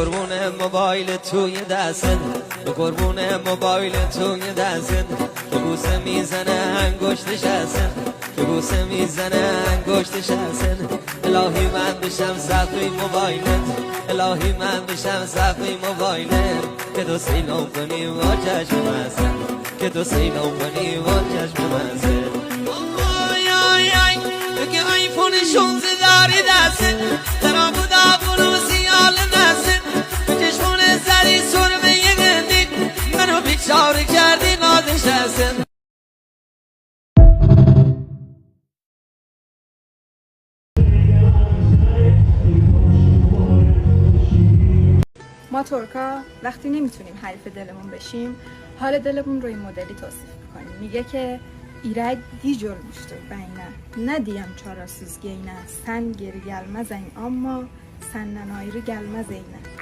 قربون موبایل توی دستت، به قربون موبایل توی دستت، که بوسه میزنه انگشتش هستن، که بوسه میزنه انگشتش هستن. الهی من بشم صفحه موبایلت، الهی من بشم صفحه موبایلت، که تو سیلام کنی با چشم هستن، که تو سیلام کنی با چشم هستن. آی آی آی که آیفون 16 داری دستت، درام بودا برو سیال نست، چشمون زری سرمه گندی، منو بیچاره کردی نازش هستن. ما ترکا وقتی نمیتونیم حریف دلمون بشیم، حال دلمون رو این مدلی توصیف میکنیم. میگه که ایرگ دی görmüştür beyne, ne diyem çarasız geyne, sen geri gelmez ama senden ayrı gelmez eyne.